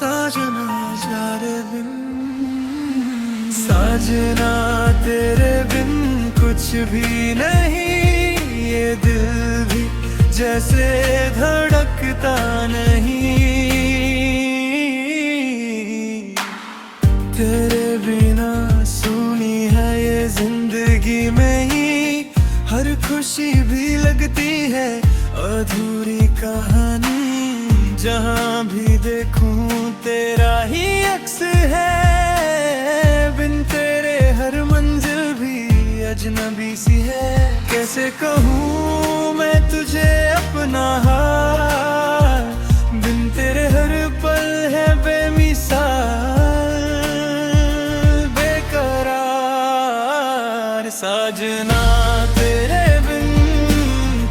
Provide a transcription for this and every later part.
साजना जारे बिन, साजना तेरे बिन कुछ भी नहीं, ये दिल भी जैसे धड़कता नहीं। तेरे बिना सुनी है ये जिंदगी में ही, हर खुशी भी लगती है अधूरी कहानी। जहाँ भी देखूं तेरा ही अक्स है, बिन तेरे हर मंजिल भी अजनबी सी है। कैसे कहूँ मैं तुझे अपना हाल, बिन तेरे हर पल है बेमिसाल, बेकरार। साजना तेरे बिन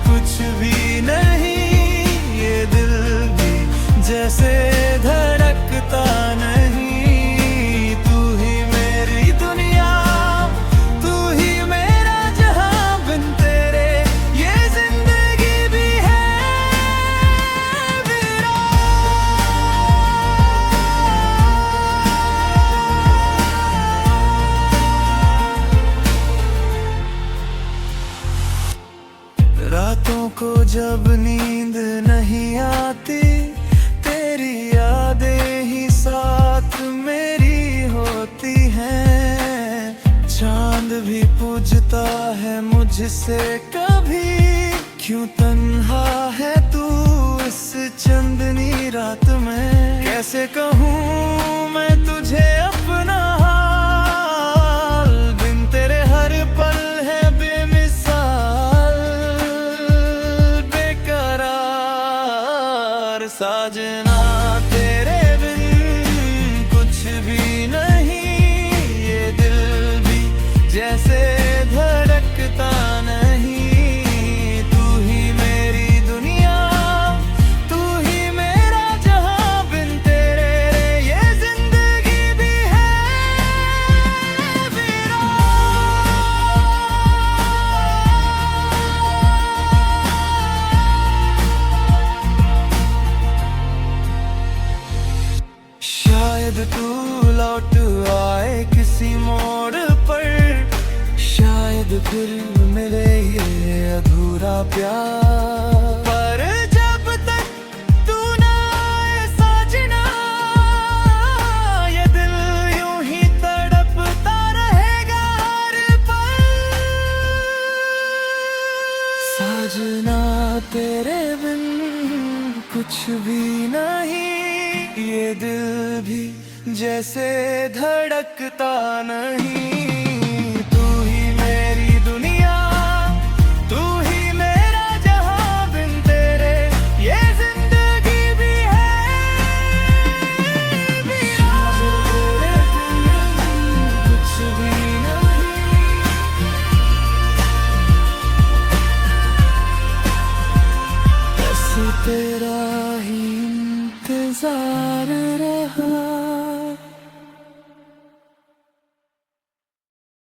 कुछ भी नहीं, ये दिल भी जैसे धड़कता नहीं। तू ही मेरी दुनिया, तू ही मेरा जहां, बिन तेरे ये जिंदगी भी है वीरान। रातों को जब नींद नहीं आती, तेरी यादें ही साथ मेरी होती हैं। चांद भी पूछता है मुझसे कभी, क्यों तन्हा है तू इस चंदनी रात में। कैसे कहूँ मैं तुझे अपना हाल, बिन तेरे हर पल है बेमिसाल, बेकरार। साजना तेरे बिन कुछ भी नहीं, ये दिल भी जैसे धड़कता नहीं। तू ही मेरी दुनिया, तू ही मेरा जहां, बिन तेरे ये जिंदगी भी है वीरान। शायद तू लौट आए किसी मोड़ पर, शायद फिर मिले ये अधूरा प्यार। पर जब तक तू ना आए साजना, ये दिल यूं ही तड़पता रहेगा हर पल। साजना तेरे बिन कुछ भी नहीं, ये दिल भी जैसे धड़कता नहीं।